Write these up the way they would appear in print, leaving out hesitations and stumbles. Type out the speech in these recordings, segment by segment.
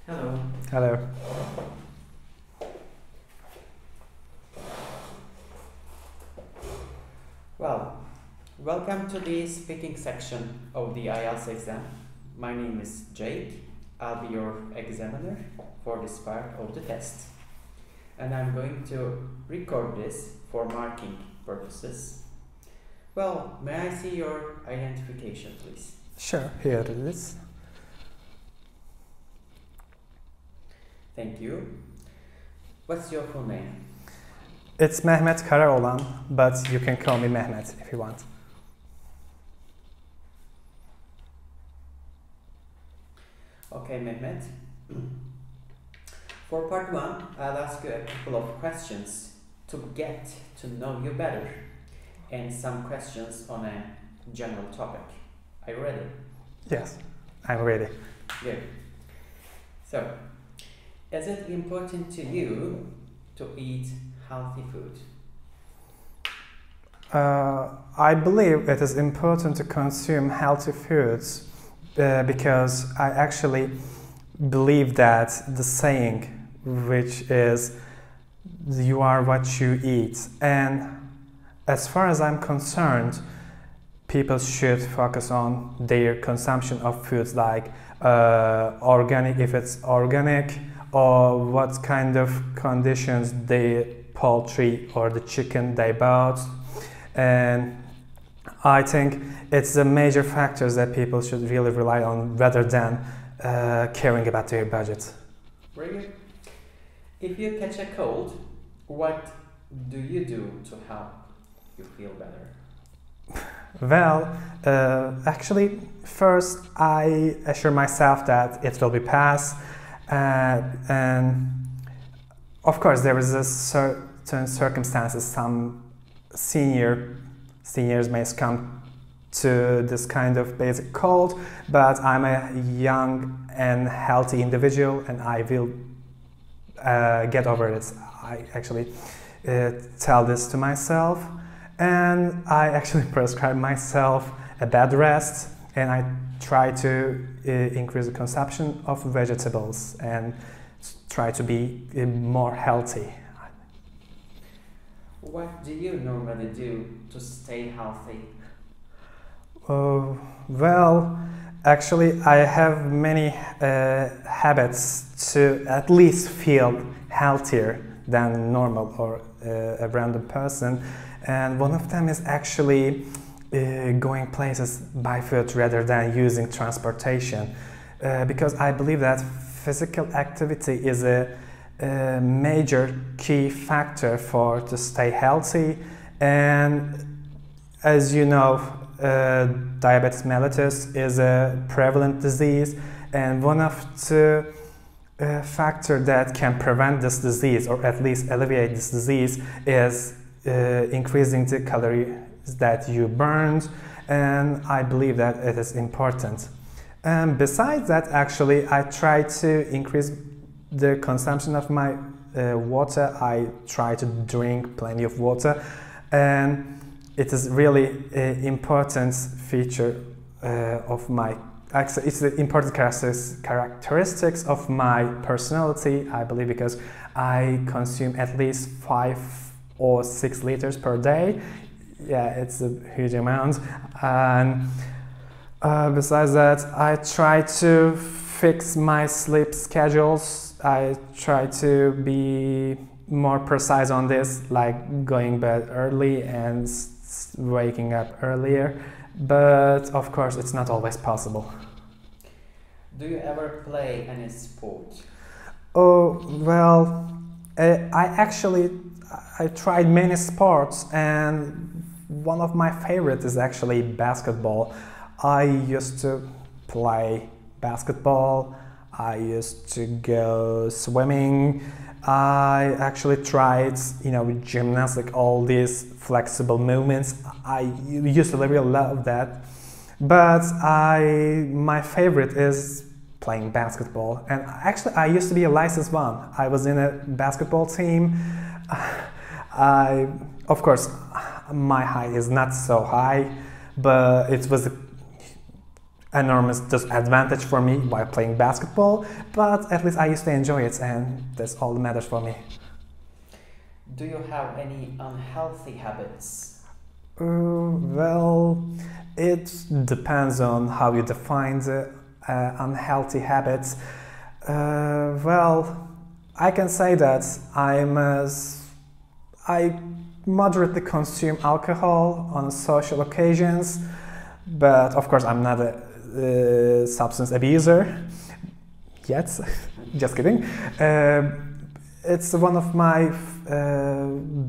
Hello. Hello. Well, welcome to the speaking section of the IELTS exam. My name is Jake. I'll be your examiner for this part of the test. And I'm going to record this for marking purposes. Well, may I see your identification, please? Sure, here it is. Thank you. What's your full name? It's Mehmet Karaoğlan, but you can call me Mehmet if you want. Okay, Mehmet. For part 1, I'll ask you a couple of questions to get to know you better and some questions on a general topic. Are you ready? Yes, I'm ready. Good. So, is it important to you to eat healthy food? I believe it is important to consume healthy foods because I actually believe that the saying, which is you are what you eat, and as far as I'm concerned, people should focus on their consumption of foods like organic, if it's organic, or what kind of conditions the poultry or the chicken they bought. And I think it's the major factors that people should really rely on rather than caring about their budget. Very good. If you catch a cold, what do you do to help you feel better? Well, actually, first I assure myself that it will be past, and of course there is a certain circumstances. Some seniors may succumb to this kind of basic cold, but I'm a young and healthy individual, and I will get over it. I actually tell this to myself. And I actually prescribe myself a bed rest, and I try to increase the consumption of vegetables and try to be more healthy. What do you normally do to stay healthy? Well, actually I have many habits to at least feel healthier than normal or a random person. And one of them is actually going places by foot rather than using transportation, because I believe that physical activity is a major key factor to stay healthy. And as you know, diabetes mellitus is a prevalent disease, and one of the factors that can prevent this disease or at least alleviate this disease is increasing the calories that you burned, and I believe that it is important. And besides that, actually, I try to increase the consumption of my water. I try to drink plenty of water, and it is really an important feature of my. Actually, it's the important characteristics of my personality, I believe, because I consume at least 5 or 6 liters per day. Yeah, it's a huge amount. And besides that, I try to fix my sleep schedules. I try to be more precise on this, like going bed early and waking up earlier. But of course, it's not always possible. Do you ever play any sport? Oh, well, I tried many sports, and one of my favorites is actually basketball. I used to play basketball, I used to go swimming, I actually tried, gymnastics, all these flexible movements. I used to really love that, but my favorite is playing basketball. And actually, I used to be a licensed one. I was in a basketball team. Of course, my height is not so high, but it was enormous disadvantage for me by playing basketball, but at least I used to enjoy it, and that's all that matters for me. Do you have any unhealthy habits? Well, it depends on how you define the unhealthy habits. Well, I can say that I moderately consume alcohol on social occasions, but of course I'm not a substance abuser yet. Just kidding. It's one of my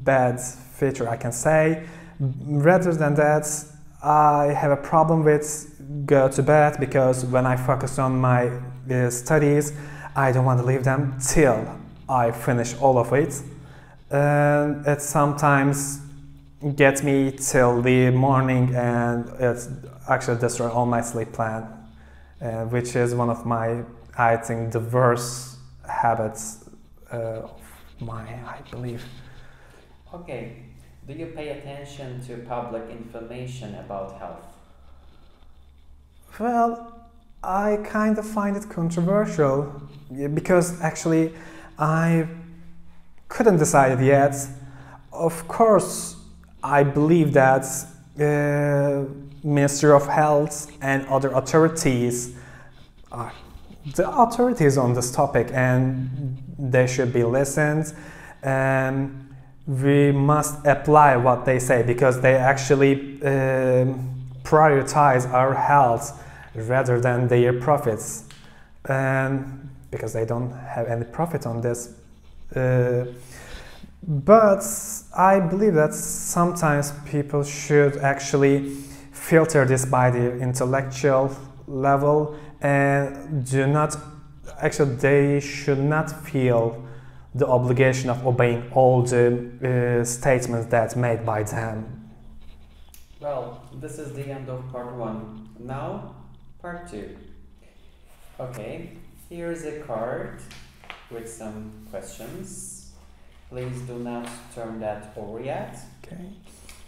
bad feature, I can say. Rather than that, I have a problem with go to bed, because when I focus on my studies, I don't want to leave them till I finish all of it. And it sometimes gets me till the morning, and it actually destroys all my sleep plan, which is one of my, I think, the worst habits of mine, I believe. Okay. Do you pay attention to public information about health? Well, I kind of find it controversial, because actually I couldn't decide it yet. Of course, I believe that Ministry of Health and other authorities are the authorities on this topic, and they should be listened. We must apply what they say, because they actually prioritize our health rather than their profits, because they don't have any profit on this. But I believe that sometimes people should actually filter this by the intellectual level, and they should not feel the obligation of obeying all the statements that's made by them. Well, this is the end of part 1. Now, part 2. Okay, here is a card with some questions. Please do not turn that over yet. Okay.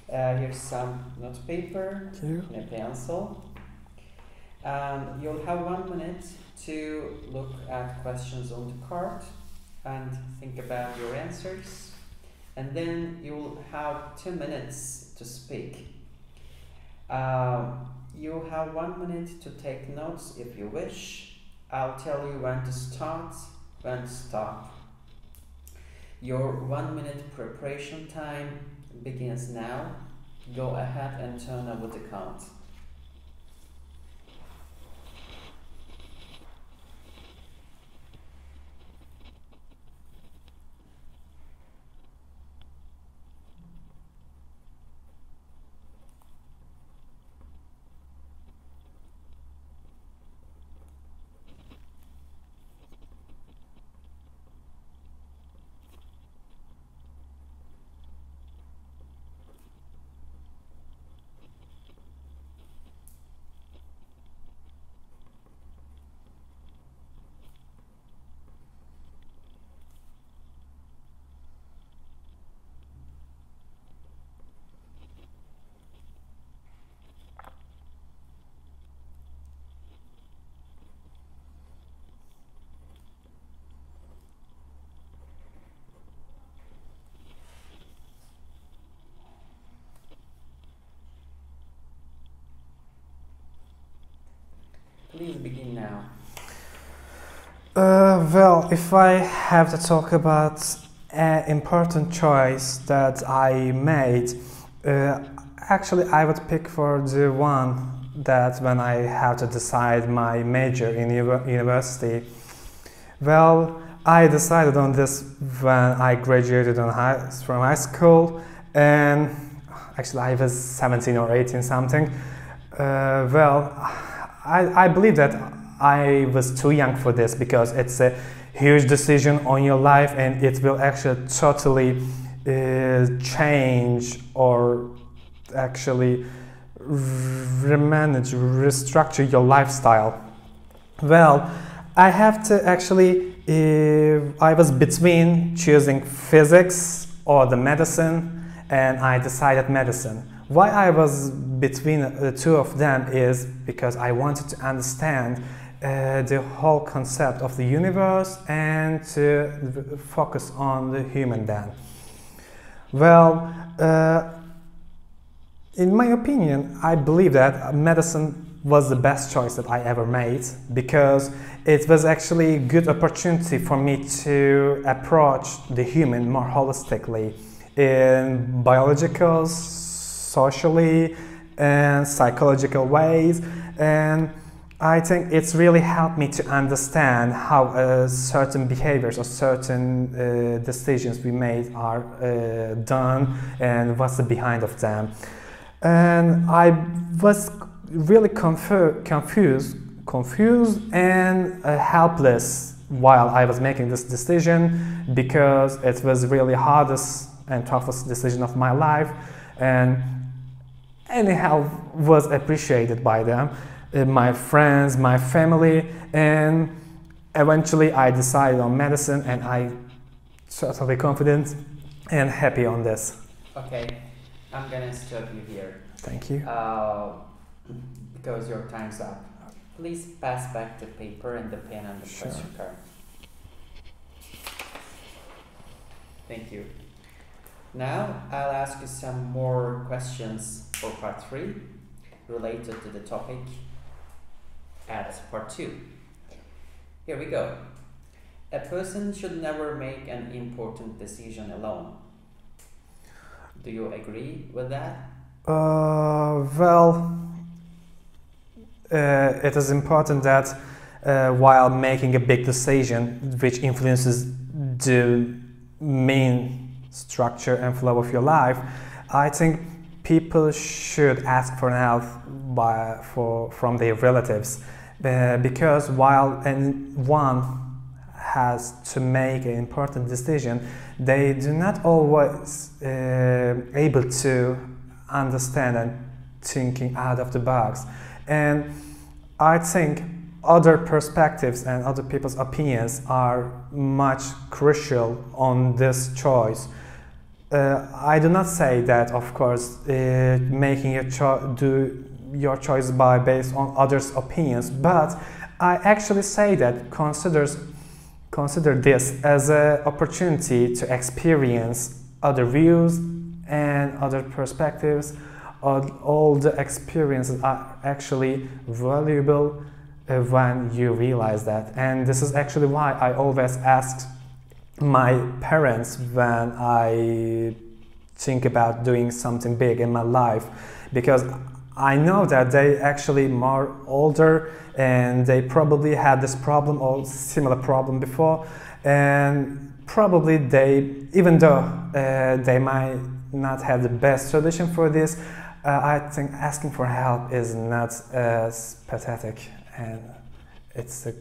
Here's some note paper and a pencil. You'll have 1 minute to look at questions on the card and think about your answers, and then you'll have 2 minutes to speak. You have 1 minute to take notes if you wish. I'll tell you when to start, when to stop. Your 1 minute preparation time begins now. Go ahead and turn over the count. Please begin now. Well, if I have to talk about an important choice that I made, actually I would pick for the one that when I have to decide my major in university. Well, I decided on this when I graduated from high school, and actually I was 17 or 18 something. Well, I believe that I was too young for this, because it's a huge decision on your life, and it will actually totally change or actually restructure your lifestyle. Well, I have to actually, I was between choosing physics or the medicine, and I decided medicine. Why I was between the two of them is because I wanted to understand the whole concept of the universe and to focus on the human then. Well, in my opinion, I believe that medicine was the best choice that I ever made, because it was actually a good opportunity for me to approach the human more holistically in biological, socially, and psychological ways. And I think it's really helped me to understand how certain behaviors or certain decisions we made are done and what's the behind of them. And I was really confused and helpless while I was making this decision, because it was really hardest and toughest decision of my life, and anyhow was appreciated by them, my friends, my family, and eventually I decided on medicine, and I'm totally confident and happy on this. Okay, I'm gonna stop you here. Thank you. Because your time's up. Please pass back the paper and the pen and the question card. Thank you. Now I'll ask you some more questions for part 3 related to the topic at part 2. Here we go. A person should never make an important decision alone. Do you agree with that? Well, it is important that while making a big decision which influences the main structure and flow of your life, I think people should ask for help from their relatives, because while one has to make an important decision, they do not always able to understand and thinking out of the box. And I think other perspectives and other people's opinions are much crucial on this choice. I do not say that, of course, making your choice based on others' opinions, but I actually say that consider this as an opportunity to experience other views and other perspectives. All the experiences are actually valuable when you realize that. And this is actually why I always ask my parents when I think about doing something big in my life, because I know that they actually more older and they probably had this problem or similar problem before, and probably even though they might not have the best solution for this, I think asking for help is not as pathetic, and it's a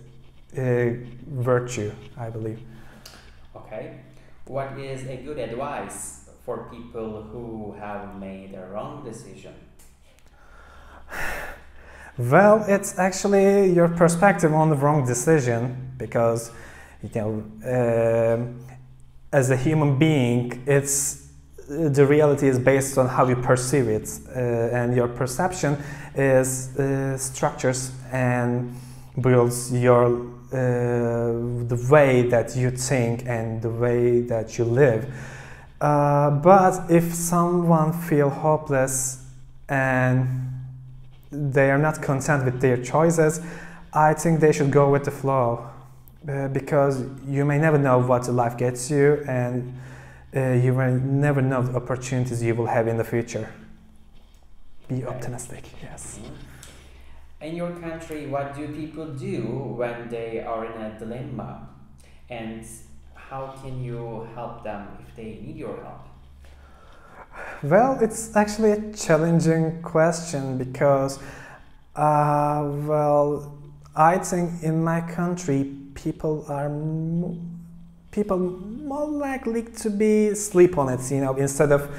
virtue, I believe. Okay. What is a good advice for people who have made a wrong decision? Well, it's actually your perspective on the wrong decision, because as a human being, the reality is based on how you perceive it, and your perception is structures and builds the way that you think and the way that you live. But if someone feels hopeless and they are not content with their choices, I think they should go with the flow, because you may never know what life gets you, and you may never know the opportunities you will have in the future. Be optimistic, yes. In your country, what do people do when they are in a dilemma? And how can you help them if they need your help? Well, it's actually a challenging question, because, well, I think in my country people are more likely to be sleep on it, instead of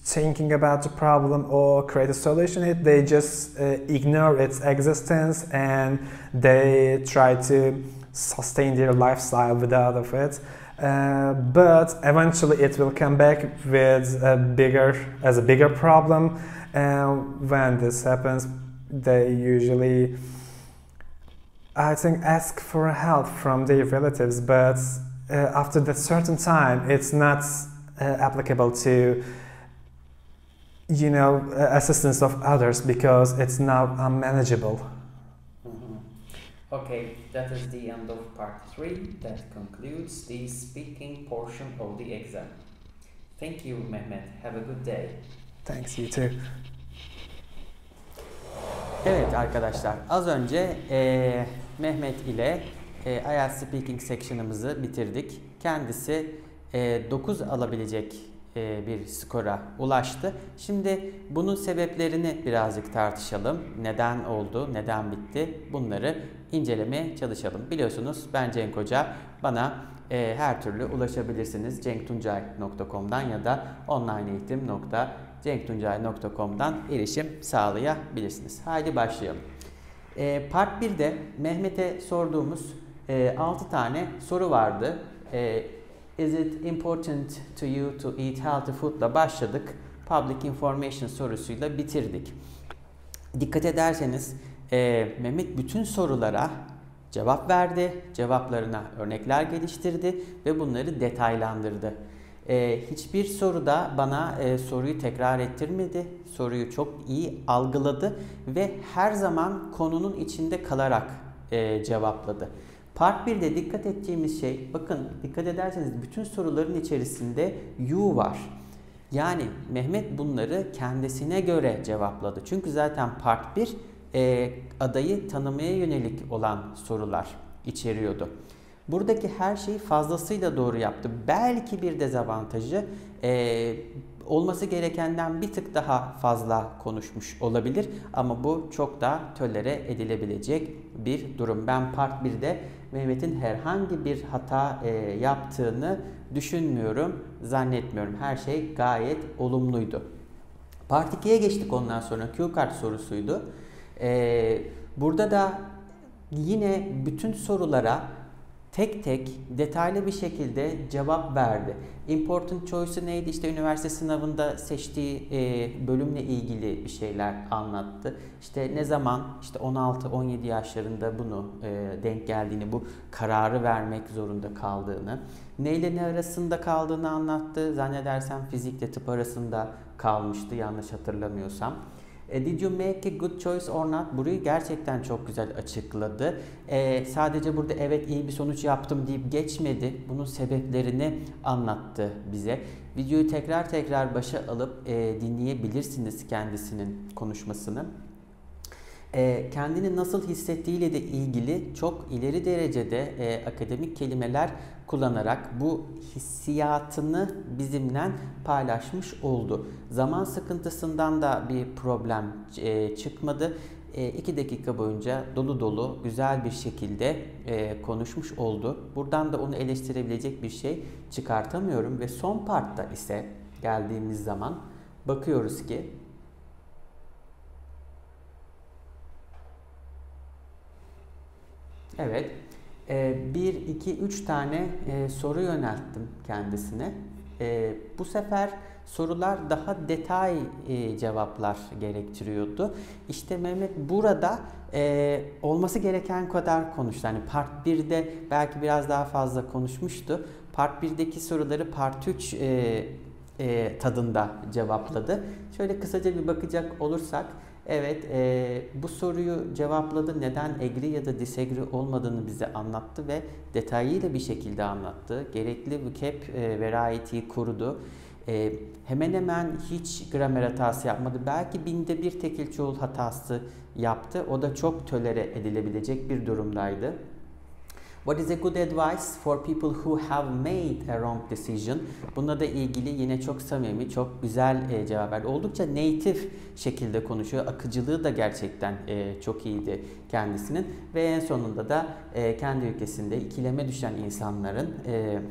thinking about the problem or create a solution. They just ignore its existence, and they try to sustain their lifestyle without of it. But eventually it will come back with a bigger problem. And when this happens, they usually, I think, ask for help from their relatives, but after that certain time, it's not applicable to, assistance of others, because it's now unmanageable. Okay, that is the end of part 3. That concludes the speaking portion of the exam. Thank you, Mehmet. Have a good day. Thanks, you too. Evet arkadaşlar, az önce Mehmet ile IELTS Speaking Section'ımızı bitirdik. Kendisi 9 alabilecek bir skora ulaştı. Şimdi bunun sebeplerini birazcık tartışalım. Neden oldu, neden bitti? Bunları incelemeye çalışalım. Biliyorsunuz ben Cenk Hoca. Bana her türlü ulaşabilirsiniz. cenktuncay.com'dan ya da onlineeğitim.cenktuncay.com'dan erişim sağlayabilirsiniz. Haydi başlayalım. Part 1'de Mehmet'e sorduğumuz 6 tane soru vardı. Is it important to you to eat healthy food'la başladık. Public information sorusuyla bitirdik. Dikkat ederseniz Mehmet bütün sorulara cevap verdi. Cevaplarına örnekler geliştirdi ve bunları detaylandırdı. Hiçbir soruda bana soruyu tekrar ettirmedi. Soruyu çok iyi algıladı ve her zaman konunun içinde kalarak cevapladı. Part 1'de dikkat edeceğimiz şey, bakın dikkat ederseniz bütün soruların içerisinde you var. Yani Mehmet bunları kendisine göre cevapladı. Çünkü zaten Part 1 adayı tanımaya yönelik olan sorular içeriyordu. Buradaki her şeyi fazlasıyla doğru yaptı. Belki bir dezavantajı olması gerekenden bir tık daha fazla konuşmuş olabilir. Ama bu çok da tolere edilebilecek bir durum. Ben Part 1'de Mehmet'in herhangi bir hata yaptığını düşünmüyorum, zannetmiyorum. Her şey gayet olumluydu. Part 2'ye geçtik ondan sonra. Cue card sorusuydu. Burada da yine bütün sorulara tek tek detaylı bir şekilde cevap verdi. Important choice'u neydi? İşte üniversite sınavında seçtiği bölümle ilgili bir şeyler anlattı. İşte ne zaman işte 16-17 yaşlarında bunu denk geldiğini, bu kararı vermek zorunda kaldığını, neyle ne arasında kaldığını anlattı. Zannedersem fizikle tıp arasında kalmıştı yanlış hatırlamıyorsam. Did you make a good choice or not? Burayı gerçekten çok güzel açıkladı. Sadece burada evet iyi bir sonuç yaptım deyip geçmedi. Bunun sebeplerini anlattı bize. Videoyu tekrar başa alıp dinleyebilirsiniz kendisinin konuşmasını. Kendini nasıl hissettiğiyle de ilgili çok ileri derecede akademik kelimeler kullanarak bu hissiyatını bizimle paylaşmış oldu. Zaman sıkıntısından da bir problem çıkmadı. 2 dakika boyunca dolu dolu güzel bir şekilde konuşmuş oldu. Buradan da onu eleştirebilecek bir şey çıkartamıyorum ve son partta ise geldiğimiz zaman bakıyoruz ki evet, 1, 2, 3 tane soru yönelttim kendisine. Bu sefer sorular daha detay cevaplar gerektiriyordu. İşte Mehmet burada olması gereken kadar konuştu. Yani Part 1'de belki biraz daha fazla konuşmuştu. Part 1'deki soruları Part 3 tadında cevapladı. Şöyle kısaca bir bakacak olursak, evet, bu soruyu cevapladı. Neden agree ya da disagree olmadığını bize anlattı ve detayıyla bir şekilde anlattı. Gerekli vocab variety'yi korudu. Hemen hemen hiç gramer hatası yapmadı. Belki binde bir tekil çoğul hatası yaptı. O da çok tolere edilebilecek bir durumdaydı. What is a good advice for people who have made a wrong decision? Bununla da ilgili yine çok samimi, çok güzel cevap verdi. Oldukça native şekilde konuşuyor. Akıcılığı da gerçekten çok iyiydi kendisinin. Ve en sonunda da kendi ülkesinde ikileme düşen insanların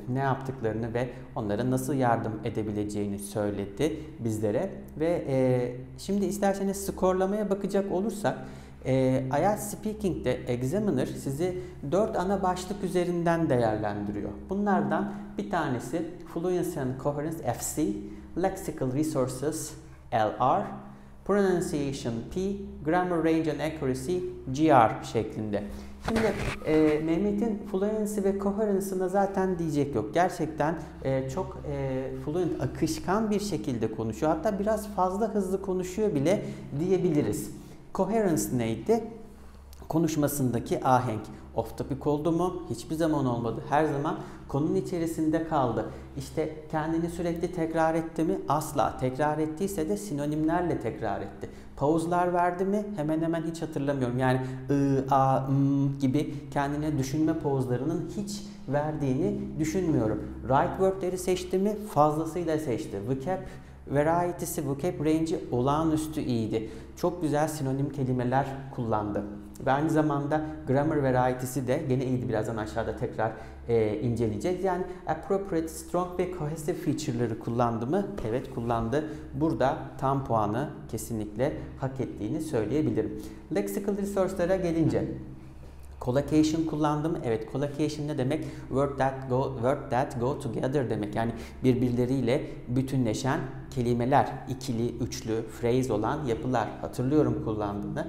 ne yaptıklarını ve onlara nasıl yardım edebileceğini söyledi bizlere. Ve şimdi isterseniz skorlamaya bakacak olursak, IELTS Speaking'de Examiner sizi 4 ana başlık üzerinden değerlendiriyor. Bunlardan bir tanesi Fluency and Coherence FC, Lexical Resources LR, Pronunciation P, Grammar Range and Accuracy GR şeklinde. Şimdi Mehmet'in fluency ve coherence'ına zaten diyecek yok. Gerçekten çok fluent, akışkan bir şekilde konuşuyor. Hatta biraz fazla hızlı konuşuyor bile diyebiliriz. Coherence neydi? Konuşmasındaki ahenk. Off topic oldu mu? Hiçbir zaman olmadı. Her zaman konunun içerisinde kaldı. İşte kendini sürekli tekrar etti mi? Asla. Tekrar ettiyse de sinonimlerle tekrar etti. Pauzlar verdi mi? Hemen hemen hiç hatırlamıyorum. Yani gibi kendine düşünme pauzlarının hiç verdiğini düşünmüyorum. Right word'leri seçti mi? Fazlasıyla seçti. Vocab variety'si, vocab range'i olağanüstü iyiydi. Çok güzel sinonim kelimeler kullandı. Ve aynı zamanda grammar variety'si de gene iyiydi. Birazdan aşağıda tekrar inceleyeceğiz. Yani appropriate, strong ve cohesive feature'ları kullandı mı? Evet, kullandı. Burada tam puanı kesinlikle hak ettiğini söyleyebilirim. Lexical resource'lara gelince collocation kullandı mı? Evet, collocation ne demek? Word that go together demek. Yani birbirleriyle bütünleşen kelimeler, ikili, üçlü, phrase olan yapılar. Hatırlıyorum kullandığını.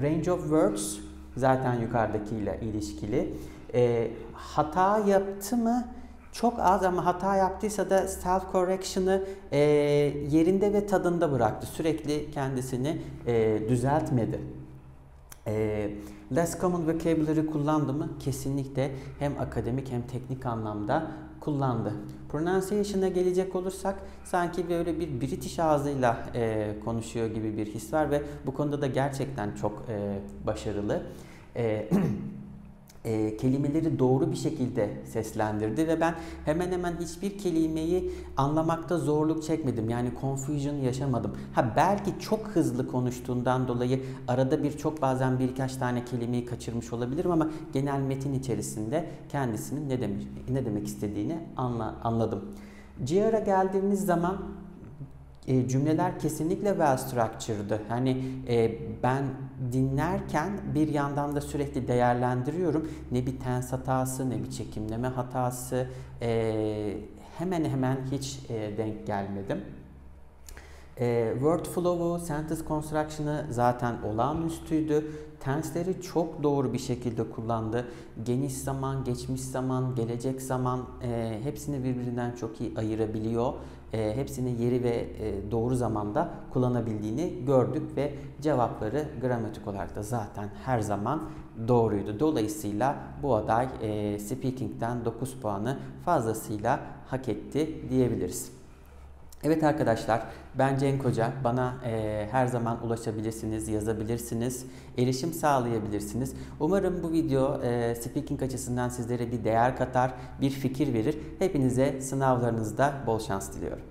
Range of words zaten yukarıdakiyle ilişkili. Hata yaptı mı? Çok az, ama hata yaptıysa da self correction'ı yerinde ve tadında bıraktı. Sürekli kendisini düzeltmedi. Less common vocabulary kullandı mı? Kesinlikle hem akademik hem teknik anlamda kullandı. Pronunciation'a gelecek olursak sanki böyle bir British ağzıyla konuşuyor gibi bir his var ve bu konuda da gerçekten çok başarılı. Kelimeleri doğru bir şekilde seslendirdi ve ben hemen hemen hiçbir kelimeyi anlamakta zorluk çekmedim. Yani confusion yaşamadım. Belki çok hızlı konuştuğundan dolayı arada bazen birkaç tane kelimeyi kaçırmış olabilirim ama genel metin içerisinde kendisinin ne demek istediğini anladım. GR'a geldiğimiz zaman cümleler kesinlikle well structured'dı. Hani ben dinlerken bir yandan da sürekli değerlendiriyorum. Ne bir tense hatası, ne bir çekimleme hatası. Hemen hemen hiç denk gelmedim. Word flow'u, sentence construction'ı zaten olağanüstüydü. Tense'leri çok doğru bir şekilde kullandı. Geniş zaman, geçmiş zaman, gelecek zaman hepsini birbirinden çok iyi ayırabiliyor. Hepsini yeri ve doğru zamanda kullanabildiğini gördük ve cevapları gramatik olarak da zaten her zaman doğruydu. Dolayısıyla bu aday Speaking'den 9 puanı fazlasıyla hak etti diyebiliriz. Evet arkadaşlar, ben Cenk Hoca. Bana her zaman ulaşabilirsiniz, yazabilirsiniz, erişim sağlayabilirsiniz. Umarım bu video speaking açısından sizlere bir değer katar, bir fikir verir. Hepinize sınavlarınızda bol şans diliyorum.